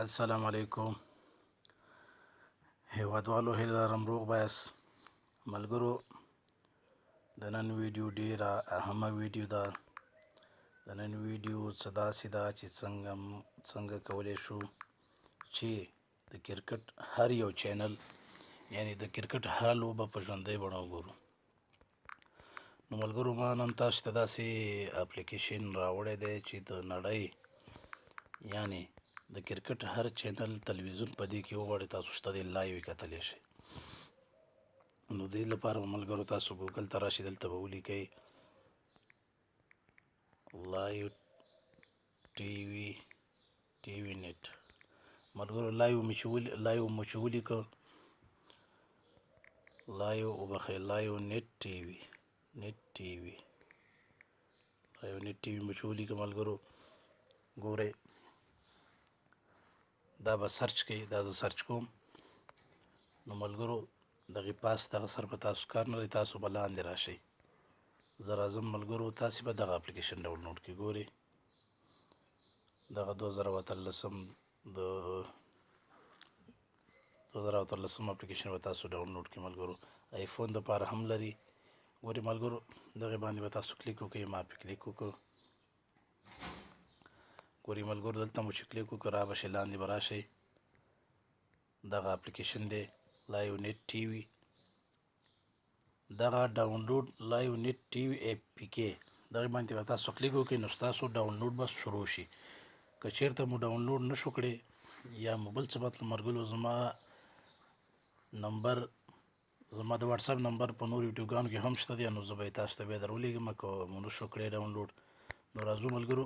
السلام علیکم هیوادوالو، هیله لرم روغ بایاست. ملګرو، د نن ویډیو ډیره اهمه ویډیو ده. د نن ویډیو څه داسې ده چې څنګه کولی شو چې د کرکټ هر یو چینل، یعنی د کرکټ هره لوبه په ژوندۍ بڼه وګورو. نو ملګرو، ما نن تاسو ته داسې اپلیکیشن راوړی دی چې د نړۍ، یعنی د کرکټ هر چینل تلویزیون په دې کې وغواړئ تاسو شته دی لایو یې کتلی شئ. نو دې لپاره ملګرو تاسو ګوګل ته راشئ، دلته به ولیکئ لایو ټي وي نیټ. ملګرو لایو مو چې ولیکه، لایو نیټ ټي وي مو چې ولیکه ملګرو، ګورئ دا به سرچ کوي. دا زه سرچ کوم. نو ملګرو دغې پاس دغه سر په تاسو کار نه لري، تاسو به لاندې راشئ. زه راځم ملګرو، تاسې به دغه اپلیکیشن ډاونلوډ کړئ. ګورئ دغه 2013 اپلیکیشن به تاسو ډاونلوډ کړئ ملګرو. آیفون دپاره هم لري. ګورئ ملګرو دغې باندې به تاسو کلیک وکړئ. ما پې کلیک وکړو. ګورئ ملګرو دلته مو چې کلیک وکړو را به شئ، لاندې به راشئ. دغه اپلیکیشن دی لایو نیټ ټي وي. دغه ډاونلوډ لایو نیټ ټي وي اے پي کې دغې باندې به تاسو کلیک وکړئ، نو ستاسو ډاونلوډ به شروع شي. که چېرته مو ډاونلوډ نه شو کړی یا مو بل څه مطلب ملګرو، زما د واتساپ نمبر په نور یوټیوبګانو کې هم شته دی، نو زه به یې تاسو ته بیا در ولیږم که مو نه شو کړی ډاونلوډ. نو راځو ملګرو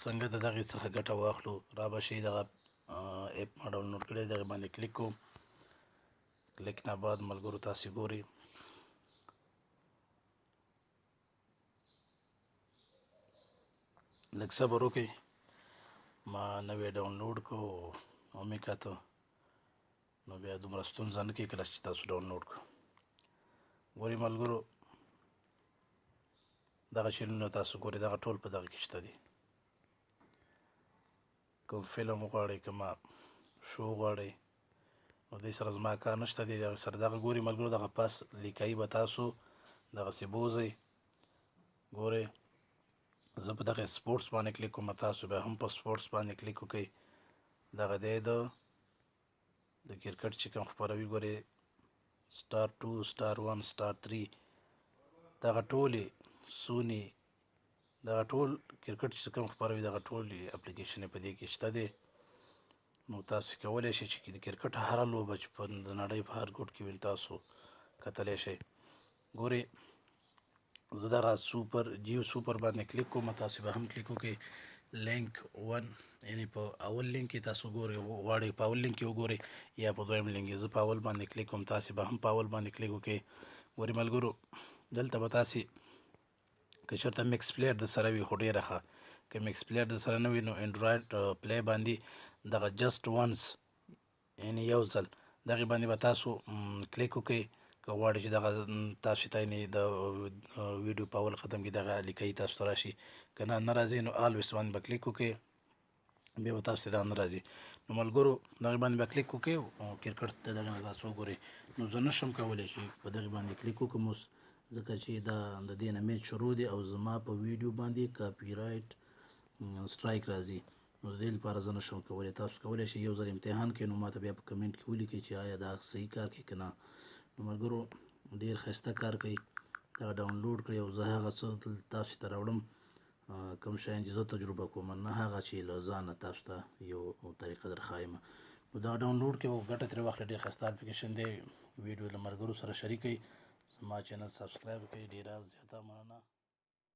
څنګه د دغې څخه ګټه واخلو. را به شئ، دغه اپ ما ډاونلوډ کړی، دغې باندې کلیک کوم. کلیک نه بعد ملګرو تاسې ګورئ لږ صبر وکړئ. ما نوی ډاونلوډ کو او مې کاته، نو بیا دومره ستونزه نه کوي کله چې تاسو ډاونلوډ کړو. ګورئ ملګرو دغه چینلونه تاسو ګورئ، دغه ټول په دغه کې شته دي. کوم فلم غواړئ، کومه شو غواړئ، نو دې سره زما کار نشته دی. دغه سره دغه ګورئ ملګرو دغه پاس لیکایي به تاسو دغسې بوځئ. ګورئ زه په دغه سپورټس باندې کلیک کوم، تاسو بیا هم په سپورټس باندې کلیک وکړئ. دغه دی د کرکټ چې کوم خپروي، ګورئ سټار 2 سټار 1 سټار 3 دغه ټولې سونی، دغه ټول کرکټ چې کوم خپروي دغه ټول اپلیکیشن په دې کې شته دی. نو تاسو کولی شئ چې د کرکټ هره لوبه چې په د نړۍ په هر ګوټ کې وي تاسو کتلی شئ. ګورئ زه دغه جیو سوپر باندې کلیک کوم، تاسو به هم کلیک وکړئ. لینک 1 یعنی په اول لینک کې تاسو غواړئ په اول لینک کې وګورئ یا په دویم لینک کې. زه په اول باندې کلیک کوم، تاسې به هم په اول باندې کلیک وکړئ. ګورئ ملګرو دلته به تاسې که چېرته مکس پلیر د سره وي خو ډېره ښه، که مکس پلیر د سره نه وي نو انډرایډ پلی باندې دغه جسټ وانس یعنی یو ځل دغې باندې به تاسو کلیک وکړئ. که غواړئ چې دغه تاسو ته یعنې د ویډیو په اول قدم کې دغه لیکایي تاسو ته راشي، که نه راځي نو آلویز باندې به کلیک وکړئ، بیا به تاسو ته دغه نه راځي. نو ملګرو دغې باندې به کلیک وکړئ او کرکټ د دغې نه تاسو وګورئ. نو زه نه شم کولی چې په دغې باندې کلیک وکړم اوس، ځکه چې دا د دې نه میچ شروع دی او زما په ویډیو باندې کاپي رایټ سټرایک راځي. نو د دې لپاره زه نه شم کولی. تاسو کولی شئ یو ځل امتحان کړئ، نو ما ته بیا په کمنټ کې ولیکئ چې آیا دا صحیح کار کوي که نه. نو ملګرو ډېر ښایسته کار کوي. دا ډاونلوډ کړئ او زه هغه څه تاسو ته راوړم کوم شیان چې زه تجربه کوم، نه هغه چې له ځانه تاسو ته یو طریقه در ښایم. نو دا ډاونلوډ کړئ او ګټه ترې واخلئ. ډېر ښایسته اپلیکیشن دی. ویډیو له ملګرو سره شریکئ. زما چینل سبسکرایب کړئ. ډېره زیاته مننه.